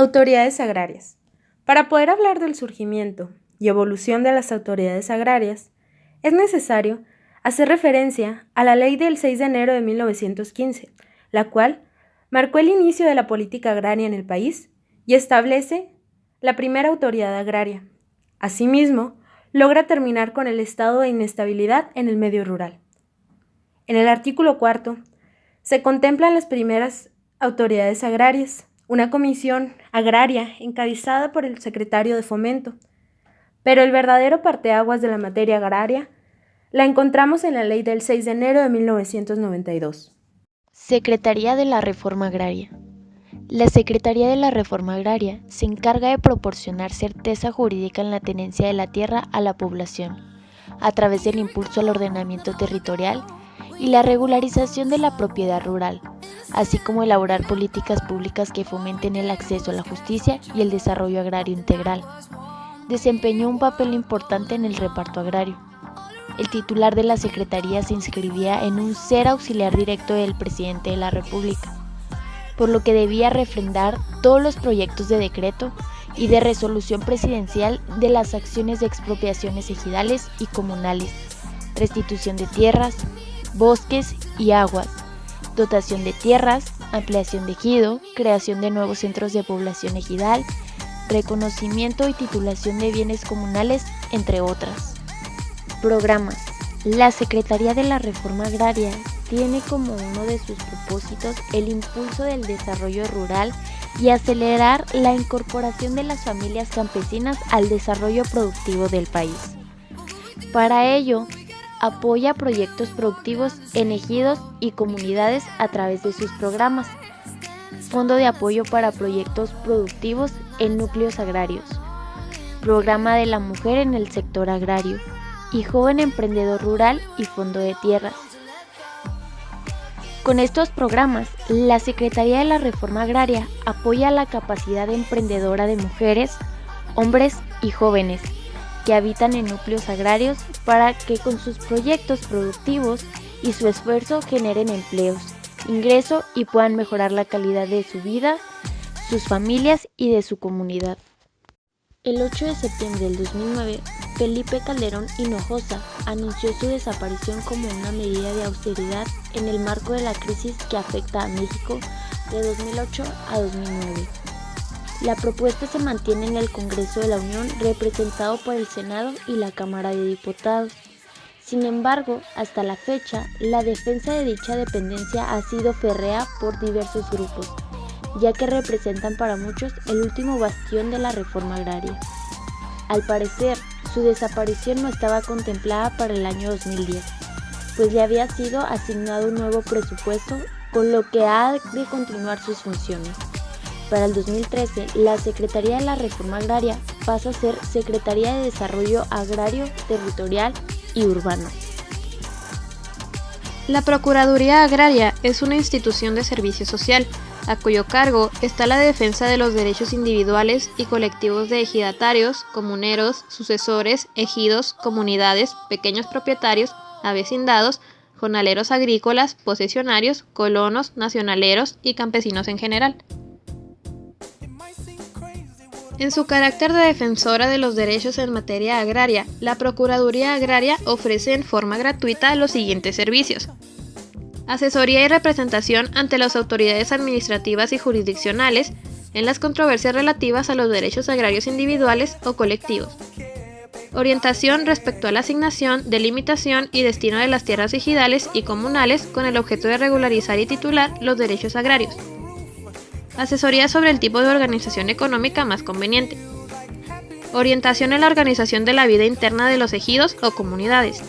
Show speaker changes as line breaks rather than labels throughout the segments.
Autoridades agrarias. Para poder hablar del surgimiento y evolución de las autoridades agrarias, es necesario hacer referencia a la Ley del 6 de enero de 1915, la cual marcó el inicio de la política agraria en el país y establece la primera autoridad agraria. Asimismo, logra terminar con el estado de inestabilidad en el medio rural. En el artículo 4 se contemplan las primeras autoridades agrarias, una comisión agraria encabezada por el secretario de Fomento. Pero el verdadero parteaguas de la materia agraria la encontramos en la Ley del 6 de enero de 1992.
Secretaría de la Reforma Agraria. La Secretaría de la Reforma Agraria se encarga de proporcionar certeza jurídica en la tenencia de la tierra a la población, a través del impulso al ordenamiento territorial y la regularización de la propiedad rural, así como elaborar políticas públicas que fomenten el acceso a la justicia y el desarrollo agrario integral. Desempeñó un papel importante en el reparto agrario. El titular de la Secretaría se inscribía en un ser auxiliar directo del presidente de la República, por lo que debía refrendar todos los proyectos de decreto y de resolución presidencial de las acciones de expropiaciones ejidales y comunales, restitución de tierras, bosques y aguas, dotación de tierras, ampliación de ejido, creación de nuevos centros de población ejidal, reconocimiento y titulación de bienes comunales, entre otras. Programas. La Secretaría de la Reforma Agraria tiene como uno de sus propósitos el impulso del desarrollo rural y acelerar la incorporación de las familias campesinas al desarrollo productivo del país. Para ello, apoya proyectos productivos en ejidos y comunidades a través de sus programas. Fondo de apoyo para proyectos productivos en núcleos agrarios. Programa de la mujer en el sector agrario. Y joven emprendedor rural y fondo de tierras. Con estos programas, la Secretaría de la Reforma Agraria apoya la capacidad emprendedora de mujeres, hombres y jóvenes que habitan en núcleos agrarios para que con sus proyectos productivos y su esfuerzo generen empleos, ingreso y puedan mejorar la calidad de su vida, sus familias y de su comunidad. El 8 de septiembre del 2009, Felipe Calderón Hinojosa anunció su desaparición como una medida de austeridad en el marco de la crisis que afecta a México de 2008 a 2009. La propuesta se mantiene en el Congreso de la Unión, representado por el Senado y la Cámara de Diputados. Sin embargo, hasta la fecha, la defensa de dicha dependencia ha sido férrea por diversos grupos, ya que representan para muchos el último bastión de la reforma agraria. Al parecer, su desaparición no estaba contemplada para el año 2010, pues le había sido asignado un nuevo presupuesto, con lo que ha de continuar sus funciones. Para el 2013, la Secretaría de la Reforma Agraria pasa a ser Secretaría de Desarrollo Agrario, Territorial y Urbano.
La Procuraduría Agraria es una institución de servicio social, a cuyo cargo está la defensa de los derechos individuales y colectivos de ejidatarios, comuneros, sucesores, ejidos, comunidades, pequeños propietarios, avecindados, jornaleros agrícolas, posesionarios, colonos, nacionaleros y campesinos en general. En su carácter de defensora de los derechos en materia agraria, la Procuraduría Agraria ofrece en forma gratuita los siguientes servicios: asesoría y representación ante las autoridades administrativas y jurisdiccionales en las controversias relativas a los derechos agrarios individuales o colectivos. Orientación respecto a la asignación, delimitación y destino de las tierras ejidales y comunales con el objeto de regularizar y titular los derechos agrarios. Asesoría sobre el tipo de organización económica más conveniente. Orientación en la organización de la vida interna de los ejidos o comunidades.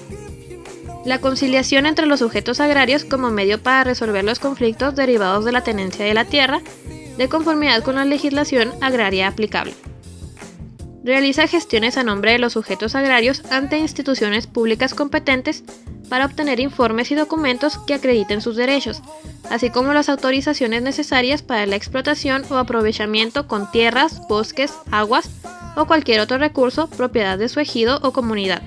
La conciliación entre los sujetos agrarios como medio para resolver los conflictos derivados de la tenencia de la tierra, de conformidad con la legislación agraria aplicable. Realiza gestiones a nombre de los sujetos agrarios ante instituciones públicas competentes para obtener informes y documentos que acrediten sus derechos, así como las autorizaciones necesarias para la explotación o aprovechamiento con tierras, bosques, aguas o cualquier otro recurso propiedad de su ejido o comunidad.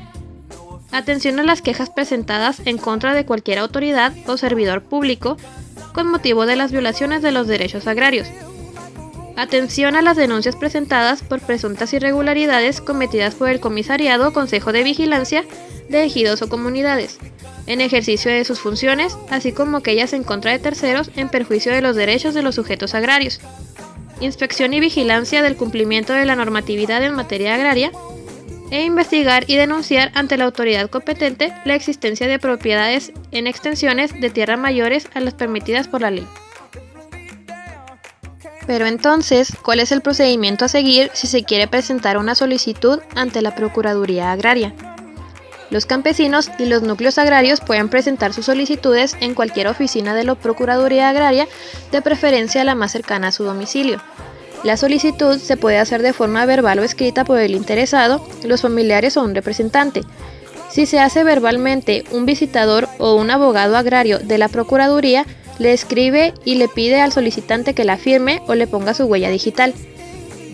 Atención a las quejas presentadas en contra de cualquier autoridad o servidor público con motivo de las violaciones de los derechos agrarios. Atención a las denuncias presentadas por presuntas irregularidades cometidas por el Comisariado o Consejo de Vigilancia de ejidos o comunidades, en ejercicio de sus funciones, así como aquellas en contra de terceros en perjuicio de los derechos de los sujetos agrarios. Inspección y vigilancia del cumplimiento de la normatividad en materia agraria, e investigar y denunciar ante la autoridad competente la existencia de propiedades en extensiones de tierra mayores a las permitidas por la ley. Pero entonces, ¿cuál es el procedimiento a seguir si se quiere presentar una solicitud ante la Procuraduría Agraria? Los campesinos y los núcleos agrarios pueden presentar sus solicitudes en cualquier oficina de la Procuraduría Agraria, de preferencia la más cercana a su domicilio. La solicitud se puede hacer de forma verbal o escrita por el interesado, los familiares o un representante. Si se hace verbalmente, un visitador o un abogado agrario de la Procuraduría le escribe y le pide al solicitante que la firme o le ponga su huella digital.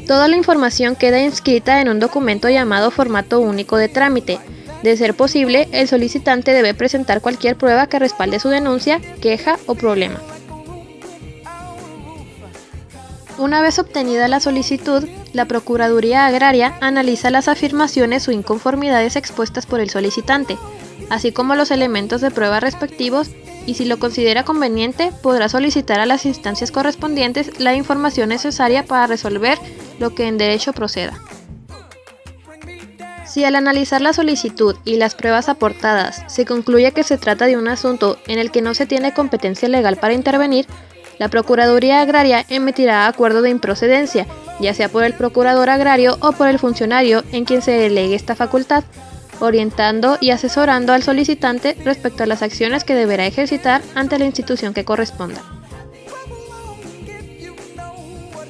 Toda la información queda inscrita en un documento llamado formato único de trámite. De ser posible, el solicitante debe presentar cualquier prueba que respalde su denuncia, queja o problema. Una vez obtenida la solicitud, la Procuraduría Agraria analiza las afirmaciones o inconformidades expuestas por el solicitante, así como los elementos de prueba respectivos, y si lo considera conveniente, podrá solicitar a las instancias correspondientes la información necesaria para resolver lo que en derecho proceda. Si al analizar la solicitud y las pruebas aportadas se concluye que se trata de un asunto en el que no se tiene competencia legal para intervenir, la Procuraduría Agraria emitirá acuerdo de improcedencia, ya sea por el procurador agrario o por el funcionario en quien se delegue esta facultad, orientando y asesorando al solicitante respecto a las acciones que deberá ejercitar ante la institución que corresponda.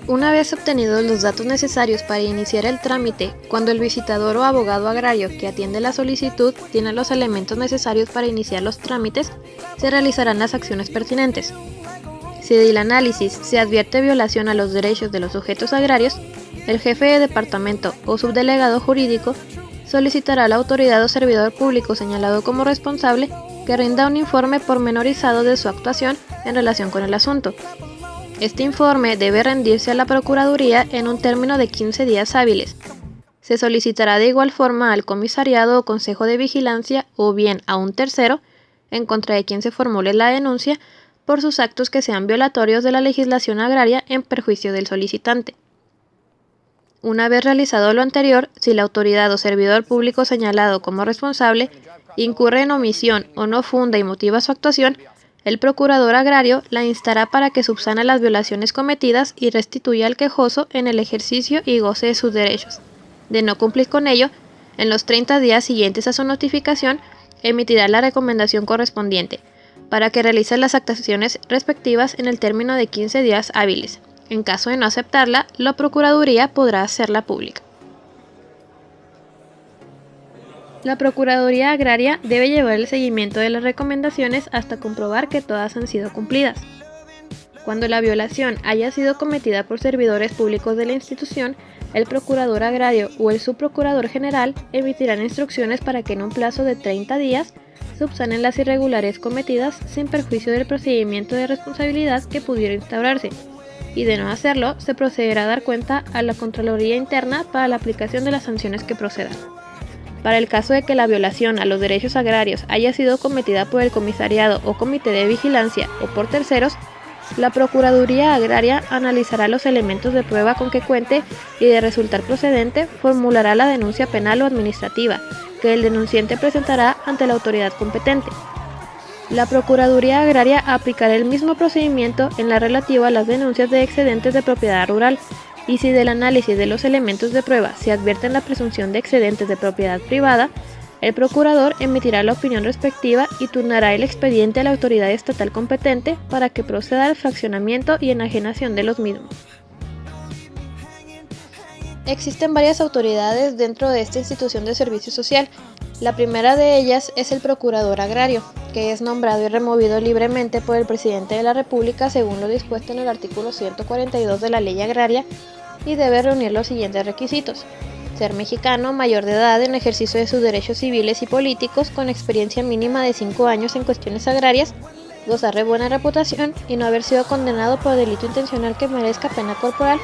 Una vez obtenidos los datos necesarios para iniciar el trámite, cuando el visitador o abogado agrario que atiende la solicitud tiene los elementos necesarios para iniciar los trámites, se realizarán las acciones pertinentes. Si del análisis se advierte violación a los derechos de los sujetos agrarios, el jefe de departamento o subdelegado jurídico solicitará a la autoridad o servidor público señalado como responsable que rinda un informe pormenorizado de su actuación en relación con el asunto. Este informe debe rendirse a la Procuraduría en un término de 15 días hábiles. Se solicitará de igual forma al comisariado o consejo de vigilancia o bien a un tercero, en contra de quien se formule la denuncia, por sus actos que sean violatorios de la legislación agraria en perjuicio del solicitante. Una vez realizado lo anterior, si la autoridad o servidor público señalado como responsable incurre en omisión o no funda y motiva su actuación, el procurador agrario la instará para que subsane las violaciones cometidas y restituya al quejoso en el ejercicio y goce de sus derechos. De no cumplir con ello, en los 30 días siguientes a su notificación, emitirá la recomendación correspondiente, para que realice las actuaciones respectivas en el término de 15 días hábiles. En caso de no aceptarla, la Procuraduría podrá hacerla pública. La Procuraduría Agraria debe llevar el seguimiento de las recomendaciones hasta comprobar que todas han sido cumplidas. Cuando la violación haya sido cometida por servidores públicos de la institución, el Procurador Agrario o el Subprocurador General emitirán instrucciones para que en un plazo de 30 días subsanen las irregularidades cometidas sin perjuicio del procedimiento de responsabilidad que pudiera instaurarse, y de no hacerlo, se procederá a dar cuenta a la Contraloría Interna para la aplicación de las sanciones que procedan. Para el caso de que la violación a los derechos agrarios haya sido cometida por el comisariado o comité de vigilancia o por terceros, la Procuraduría Agraria analizará los elementos de prueba con que cuente y, de resultar procedente, formulará la denuncia penal o administrativa, que el denunciante presentará ante la autoridad competente. La Procuraduría Agraria aplicará el mismo procedimiento en la relativa a las denuncias de excedentes de propiedad rural, y si del análisis de los elementos de prueba se advierte la presunción de excedentes de propiedad privada, el procurador emitirá la opinión respectiva y turnará el expediente a la autoridad estatal competente para que proceda al fraccionamiento y enajenación de los mismos. Existen varias autoridades dentro de esta institución de servicio social. La primera de ellas es el Procurador Agrario, que es nombrado y removido libremente por el Presidente de la República según lo dispuesto en el artículo 142 de la Ley Agraria, y debe reunir los siguientes requisitos: ser mexicano, mayor de edad, en ejercicio de sus derechos civiles y políticos, con experiencia mínima de 5 años en cuestiones agrarias, gozar de buena reputación y no haber sido condenado por delito intencional que merezca pena corporal,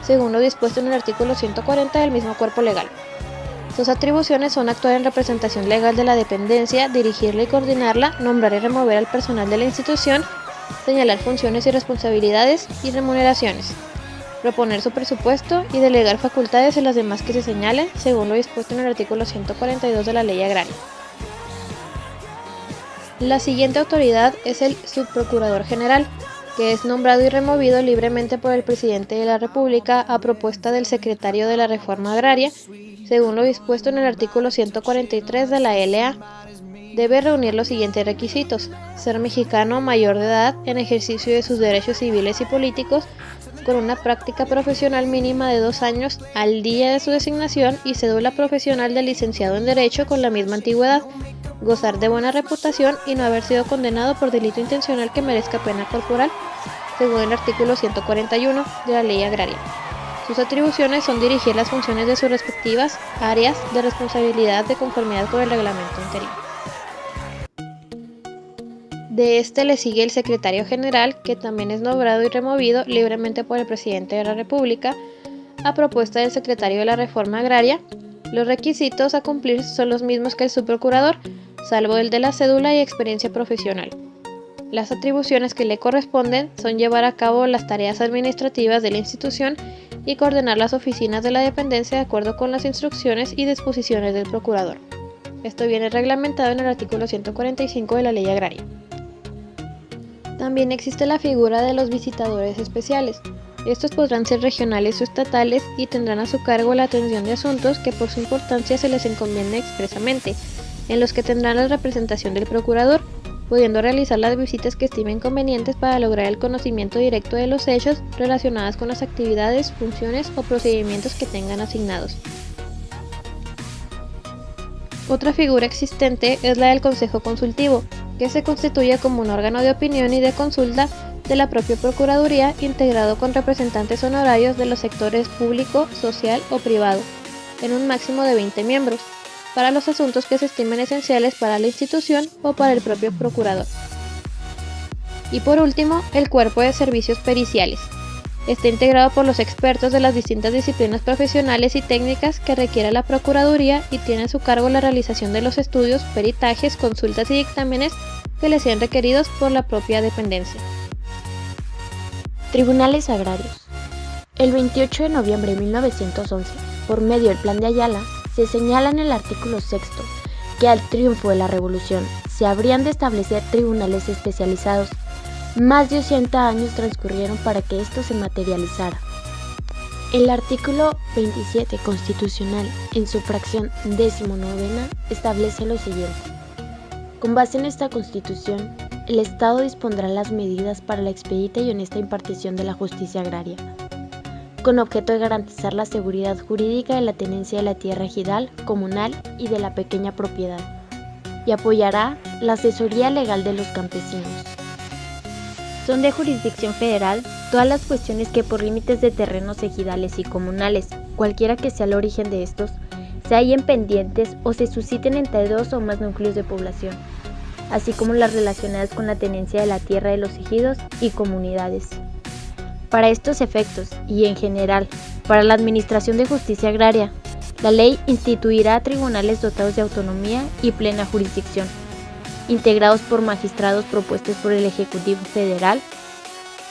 según lo dispuesto en el artículo 140 del mismo cuerpo legal. Sus atribuciones son actuar en representación legal de la dependencia, dirigirla y coordinarla, nombrar y remover al personal de la institución, señalar funciones y responsabilidades y remuneraciones, proponer su presupuesto y delegar facultades en las demás que se señalen, según lo dispuesto en el artículo 142 de la Ley Agraria. La siguiente autoridad es el Subprocurador General, que es nombrado y removido libremente por el Presidente de la República a propuesta del Secretario de la Reforma Agraria, según lo dispuesto en el artículo 143 de la LA. Debe reunir los siguientes requisitos: ser mexicano mayor de edad en ejercicio de sus derechos civiles y políticos, con una práctica profesional mínima de 2 años al día de su designación y cédula profesional de licenciado en Derecho con la misma antigüedad, gozar de buena reputación y no haber sido condenado por delito intencional que merezca pena corporal, según el artículo 141 de la Ley Agraria. Sus atribuciones son dirigir las funciones de sus respectivas áreas de responsabilidad de conformidad con el reglamento anterior. De este le sigue el Secretario General, que también es nombrado y removido libremente por el Presidente de la República, a propuesta del Secretario de la Reforma Agraria. Los requisitos a cumplir son los mismos que el Subprocurador, salvo el de la cédula y experiencia profesional. Las atribuciones que le corresponden son llevar a cabo las tareas administrativas de la institución y coordinar las oficinas de la dependencia de acuerdo con las instrucciones y disposiciones del Procurador. Esto viene reglamentado en el artículo 145 de la Ley Agraria. También existe la figura de los visitadores especiales. Estos podrán ser regionales o estatales y tendrán a su cargo la atención de asuntos que por su importancia se les encomienda expresamente, en los que tendrán la representación del procurador, pudiendo realizar las visitas que estimen convenientes para lograr el conocimiento directo de los hechos relacionados con las actividades, funciones o procedimientos que tengan asignados. Otra figura existente es la del Consejo Consultivo, que se constituye como un órgano de opinión y de consulta de la propia Procuraduría, integrado con representantes honorarios de los sectores público, social o privado, en un máximo de 20 miembros, para los asuntos que se estimen esenciales para la institución o para el propio procurador. Y por último, el Cuerpo de Servicios Periciales. Está integrado por los expertos de las distintas disciplinas profesionales y técnicas que requiera la Procuraduría y tiene a su cargo la realización de los estudios, peritajes, consultas y dictámenes que le sean requeridos por la propia dependencia.
Tribunales Agrarios. El 28 de noviembre de 1911, por medio del Plan de Ayala, se señala en el artículo 6 que al triunfo de la Revolución se habrían de establecer tribunales especializados. Más de 80 años transcurrieron para que esto se materializara. El artículo 27 constitucional, en su fracción 19ª, establece lo siguiente. Con base en esta Constitución, el Estado dispondrá las medidas para la expedita y honesta impartición de la justicia agraria, con objeto de garantizar la seguridad jurídica de la tenencia de la tierra ejidal, comunal y de la pequeña propiedad, y apoyará la asesoría legal de los campesinos. Son de jurisdicción federal todas las cuestiones que por límites de terrenos ejidales y comunales, cualquiera que sea el origen de estos, se hallen pendientes o se susciten entre 2 o más núcleos de población, así como las relacionadas con la tenencia de la tierra de los ejidos y comunidades. Para estos efectos, y en general, para la administración de justicia agraria, la ley instituirá tribunales dotados de autonomía y plena jurisdicción, integrados por magistrados propuestos por el Ejecutivo Federal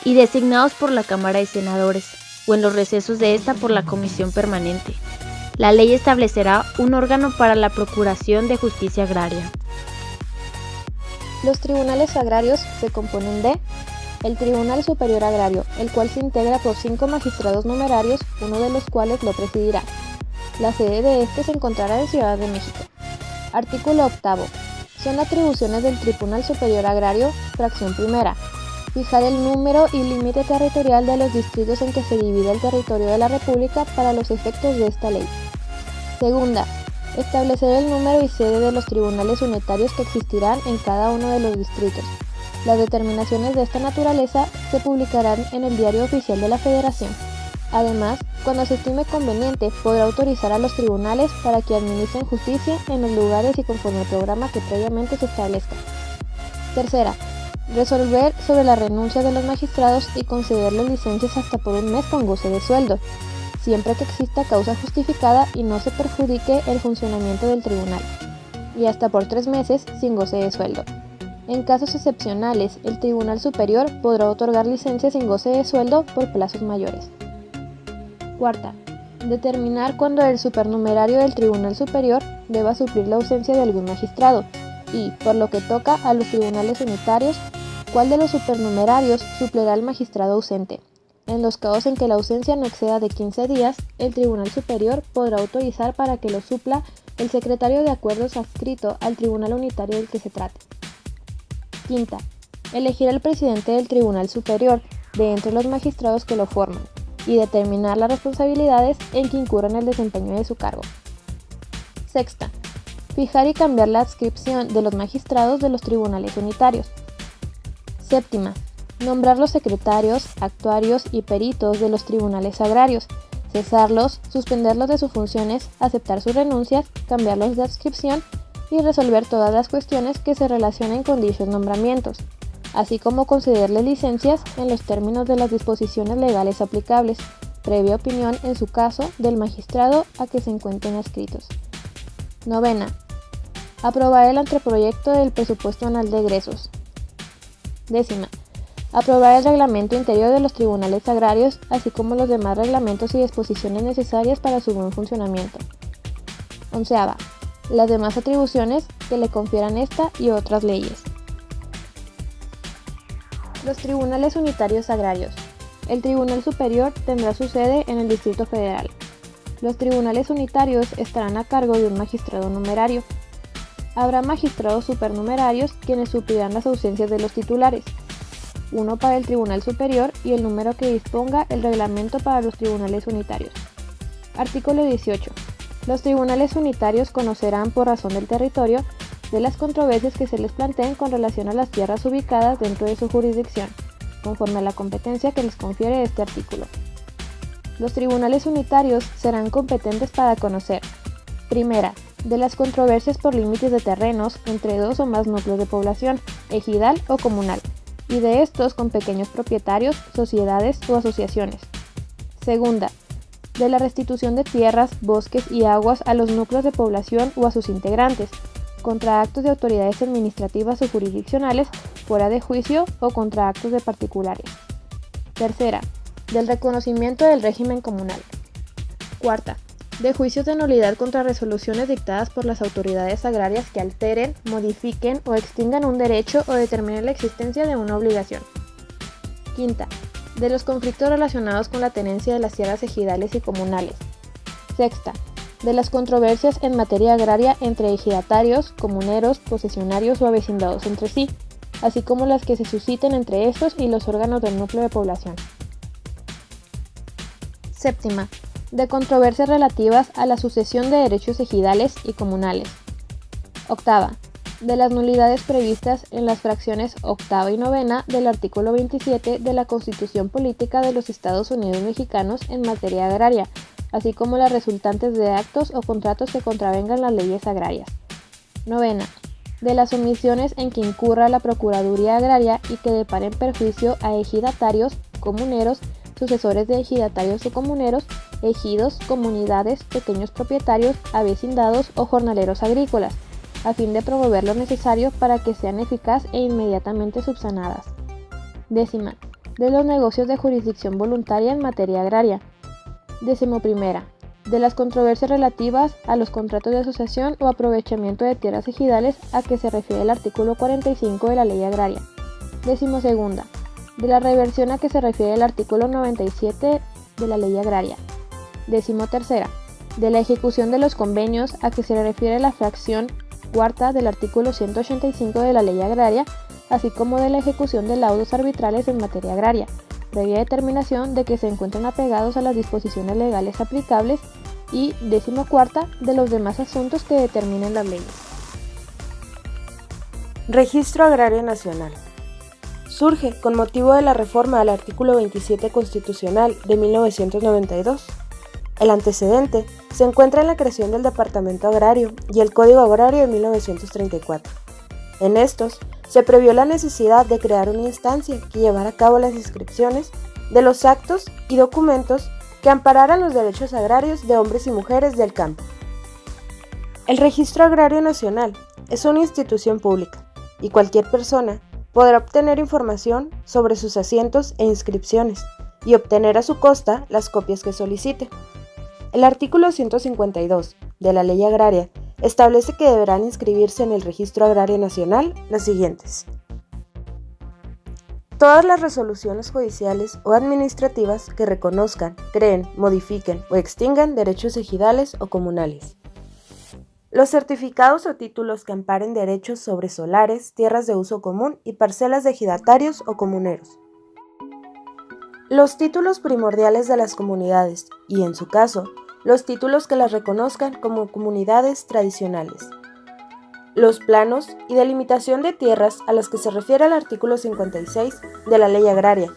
y designados por la Cámara de Senadores, o en los recesos de esta por la Comisión Permanente. La ley establecerá un órgano para la procuración de justicia agraria.
Los tribunales agrarios se componen de el Tribunal Superior Agrario, el cual se integra por 5 magistrados numerarios, uno de los cuales lo presidirá. La sede de este se encontrará en Ciudad de México. Artículo 8. Son atribuciones del Tribunal Superior Agrario, fracción primera, fijar el número y límite territorial de los distritos en que se divide el territorio de la República para los efectos de esta ley. Segunda, establecer el número y sede de los tribunales unitarios que existirán en cada uno de los distritos. Las determinaciones de esta naturaleza se publicarán en el Diario Oficial de la Federación. Además, cuando se estime conveniente, podrá autorizar a los tribunales para que administren justicia en los lugares y conforme al programa que previamente se establezca. Tercera, Resolver sobre la renuncia de los magistrados y concederles licencias hasta por un mes con goce de sueldo, siempre que exista causa justificada y no se perjudique el funcionamiento del tribunal, y hasta por 3 meses sin goce de sueldo. En casos excepcionales, el Tribunal Superior podrá otorgar licencias sin goce de sueldo por plazos mayores. Cuarta, determinar cuándo el supernumerario del Tribunal Superior deba suplir la ausencia de algún magistrado y, por lo que toca a los tribunales unitarios, cuál de los supernumerarios suplirá al magistrado ausente. En los casos en que la ausencia no exceda de 15 días, el Tribunal Superior podrá autorizar para que lo supla el secretario de acuerdos adscrito al tribunal unitario del que se trate. Quinta, elegir al presidente del Tribunal Superior de entre los magistrados que lo forman y determinar las responsabilidades en que incurra en el desempeño de su cargo. Sexta, fijar y cambiar la adscripción de los magistrados de los tribunales unitarios. Séptima, nombrar los secretarios, actuarios y peritos de los tribunales agrarios, cesarlos, suspenderlos de sus funciones, aceptar sus renuncias, cambiarlos de adscripción y resolver todas las cuestiones que se relacionen con dichos nombramientos, así como concederles licencias en los términos de las disposiciones legales aplicables, previa opinión en su caso del magistrado a que se encuentren adscritos. Novena, aprobar el anteproyecto del presupuesto anual de egresos. Décima, aprobar el reglamento interior de los tribunales agrarios, así como los demás reglamentos y disposiciones necesarias para su buen funcionamiento. Onceava, las demás atribuciones que le confieran esta y otras leyes. Los tribunales unitarios agrarios. El Tribunal Superior tendrá su sede en el Distrito Federal. Los tribunales unitarios estarán a cargo de un magistrado numerario. Habrá magistrados supernumerarios quienes suplirán las ausencias de los titulares, uno para el Tribunal Superior y el número que disponga el reglamento para los tribunales unitarios. Artículo 18. Los tribunales unitarios conocerán por razón del territorio de las controversias que se les planteen con relación a las tierras ubicadas dentro de su jurisdicción, conforme a la competencia que les confiere este artículo. Los tribunales unitarios serán competentes para conocer: primera, de las controversias por límites de terrenos entre 2 o más núcleos de población, ejidal o comunal, y de estos con pequeños propietarios, sociedades o asociaciones. Segunda, de la restitución de tierras, bosques y aguas a los núcleos de población o a sus integrantes, contra actos de autoridades administrativas o jurisdiccionales fuera de juicio o contra actos de particulares. Tercera, del reconocimiento del régimen comunal. Cuarta, de juicios de nulidad contra resoluciones dictadas por las autoridades agrarias que alteren, modifiquen o extingan un derecho o determinen la existencia de una obligación. Quinta, de los conflictos relacionados con la tenencia de las tierras ejidales y comunales. Sexta, de las controversias en materia agraria entre ejidatarios, comuneros, posesionarios o avecindados entre sí, así como las que se susciten entre estos y los órganos del núcleo de población. Séptima, de controversias relativas a la sucesión de derechos ejidales y comunales. Octava, de las nulidades previstas en las fracciones octava y novena del artículo 27 de la Constitución Política de los Estados Unidos Mexicanos en materia agraria, así como las resultantes de actos o contratos que contravengan las leyes agrarias. Novena, de las omisiones en que incurra la Procuraduría Agraria y que deparen perjuicio a ejidatarios, comuneros, sucesores de ejidatarios o comuneros, ejidos, comunidades, pequeños propietarios, avecindados o jornaleros agrícolas, a fin de promover lo necesario para que sean eficaz e inmediatamente subsanadas. Décima, de los negocios de jurisdicción voluntaria en materia agraria. 11ª, de las controversias relativas a los contratos de asociación o aprovechamiento de tierras ejidales a que se refiere el artículo 45 de la Ley Agraria. 12ª, de la reversión a que se refiere el artículo 97 de la Ley Agraria. 13ª, de la ejecución de los convenios a que se refiere la fracción cuarta del artículo 185 de la Ley Agraria, así como de la ejecución de laudos arbitrales en materia agraria, previa determinación de que se encuentren apegados a las disposiciones legales aplicables, y 14ª, de los demás asuntos que determinen las leyes.
Registro Agrario Nacional. Surge con motivo de la reforma al artículo 27 constitucional de 1992. El antecedente se encuentra en la creación del Departamento Agrario y el Código Agrario de 1934. En estos, se previó la necesidad de crear una instancia que llevara a cabo las inscripciones de los actos y documentos que ampararan los derechos agrarios de hombres y mujeres del campo. El Registro Agrario Nacional es una institución pública y cualquier persona podrá obtener información sobre sus asientos e inscripciones y obtener a su costa las copias que solicite. El artículo 152 de la Ley Agraria establece que deberán inscribirse en el Registro Agrario Nacional las siguientes: todas las resoluciones judiciales o administrativas que reconozcan, creen, modifiquen o extingan derechos ejidales o comunales. Los certificados o títulos que amparen derechos sobre solares, tierras de uso común y parcelas de ejidatarios o comuneros. Los títulos primordiales de las comunidades y, en su caso, los títulos que las reconozcan como comunidades tradicionales. Los planos y delimitación de tierras a las que se refiere el artículo 56 de la Ley Agraria,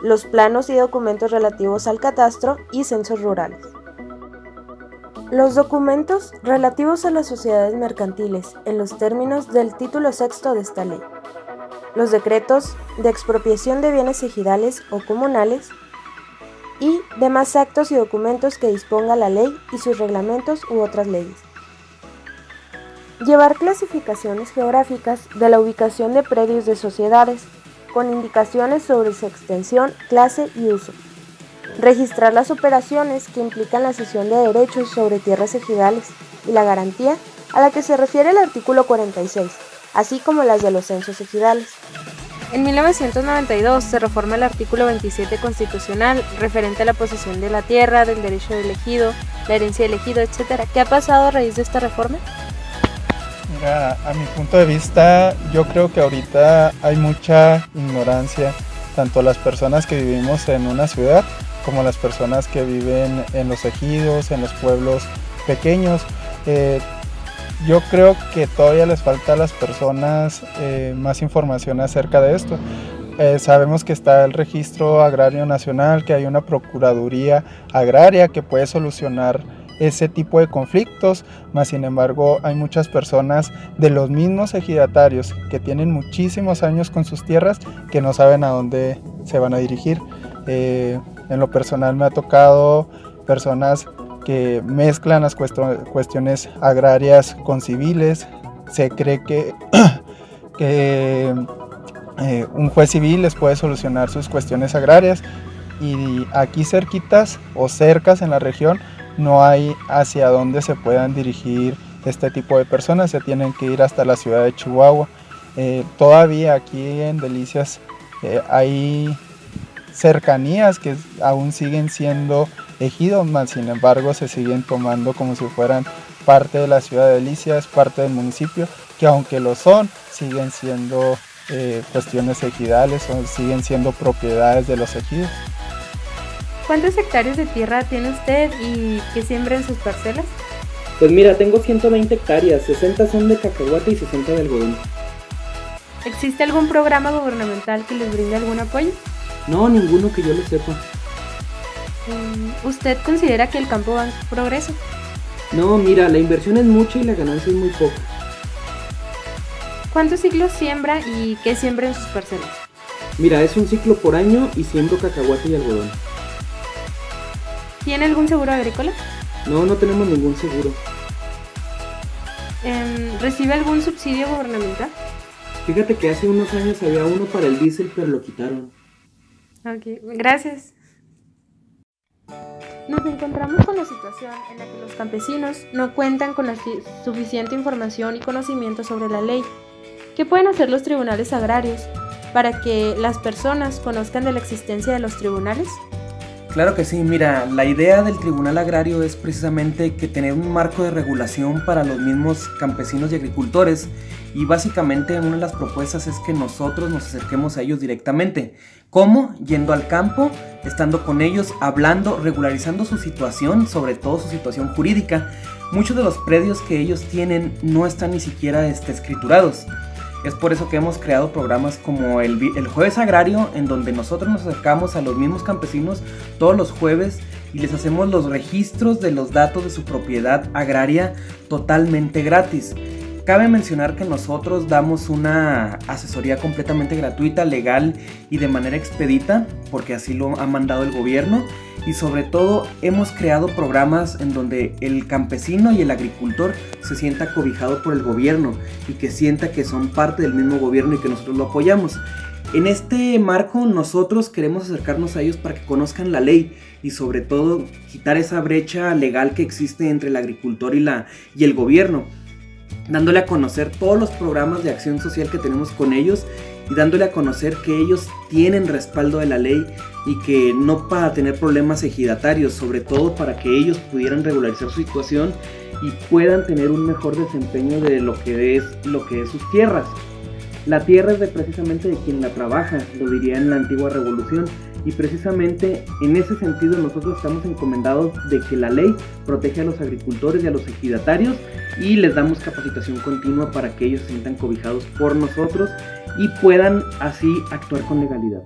los planos y documentos relativos al catastro y censos rurales. Los documentos relativos a las sociedades mercantiles en los términos del título sexto de esta ley. Los decretos de expropiación de bienes ejidales o comunales y demás actos y documentos que disponga la ley y sus reglamentos u otras leyes. Llevar clasificaciones geográficas de la ubicación de predios de sociedades con indicaciones sobre su extensión, clase y uso. Registrar las operaciones que implican la cesión de derechos sobre tierras ejidales y la garantía a la que se refiere el artículo 46, así como las de los censos ejidales. En 1992 se reforma el artículo 27 constitucional referente a la posesión de la tierra, del derecho del ejido, la herencia del ejido, etc. ¿Qué ha pasado a raíz de esta reforma?
Mira, a mi punto de vista, yo creo que ahorita hay mucha ignorancia, tanto las personas que vivimos en una ciudad como las personas que viven en los ejidos, en los pueblos pequeños. Yo creo que todavía les falta a las personas más información acerca de esto. Sabemos que está el Registro Agrario Nacional, que hay una Procuraduría Agraria que puede solucionar ese tipo de conflictos, mas sin embargo hay muchas personas de los mismos ejidatarios que tienen muchísimos años con sus tierras que no saben a dónde se van a dirigir. En lo personal me ha tocado personas que mezclan las cuestiones agrarias con civiles. Se cree que, un juez civil les puede solucionar sus cuestiones agrarias, y aquí cerquitas o cercas en la región no hay hacia dónde se puedan dirigir este tipo de personas. Se tienen que ir hasta la ciudad de Chihuahua. Todavía aquí en Delicias hay cercanías que aún siguen siendo ejidos, mas sin embargo se siguen tomando como si fueran parte de la ciudad de Delicias, parte del municipio, que aunque lo son, siguen siendo cuestiones ejidales o siguen siendo propiedades de los ejidos.
¿Cuántas hectáreas de tierra tiene usted y qué siembra en sus parcelas?
Pues mira, tengo 120 hectáreas, 60 son de cacahuate y 60 de algodón.
¿Existe algún programa gubernamental que les brinde algún apoyo?
No, ninguno que yo lo sepa.
¿Usted considera que el campo va en progreso?
No, mira, la inversión es mucha y la ganancia es muy poca.
¿Cuántos ciclos siembra y qué siembra en sus parcelas?
Mira, es un ciclo por año y siembro cacahuate y algodón.
¿Tiene algún seguro agrícola?
No, no tenemos ningún seguro.
¿Recibe algún subsidio gubernamental?
Fíjate que hace unos años había uno para el diésel, pero lo quitaron.
Ok, gracias. Nos encontramos con la situación en la que los campesinos no cuentan con la suficiente información y conocimiento sobre la ley. ¿Qué pueden hacer los tribunales agrarios para que las personas conozcan de la existencia de los tribunales?
Claro que sí, mira, la idea del Tribunal Agrario es precisamente que tener un marco de regulación para los mismos campesinos y agricultores, y básicamente una de las propuestas es que nosotros nos acerquemos a ellos directamente. ¿Cómo? Yendo al campo, estando con ellos, hablando, regularizando su situación, sobre todo su situación jurídica. Muchos de los predios que ellos tienen no están ni siquiera escriturados. Es por eso que hemos creado programas como el Jueves Agrario, en donde nosotros nos acercamos a los mismos campesinos todos los jueves y les hacemos los registros de los datos de su propiedad agraria totalmente gratis. Cabe mencionar que nosotros damos una asesoría completamente gratuita, legal y de manera expedita, porque así lo ha mandado el gobierno, y sobre todo hemos creado programas en donde el campesino y el agricultor se sienta cobijado por el gobierno y que sienta que son parte del mismo gobierno y que nosotros lo apoyamos. En este marco nosotros queremos acercarnos a ellos para que conozcan la ley y sobre todo quitar esa brecha legal que existe entre el agricultor y el gobierno, dándole a conocer todos los programas de acción social que tenemos con ellos y dándole a conocer que ellos tienen respaldo de la ley y que no para tener problemas ejidatarios, sobre todo para que ellos pudieran regularizar su situación y puedan tener un mejor desempeño de lo que es sus tierras. La tierra es precisamente de quien la trabaja, lo diría en la antigua revolución, y precisamente en ese sentido nosotros estamos encomendados de que la ley protege a los agricultores y a los ejidatarios y les damos capacitación continua para que ellos se sientan cobijados por nosotros y puedan así actuar con legalidad.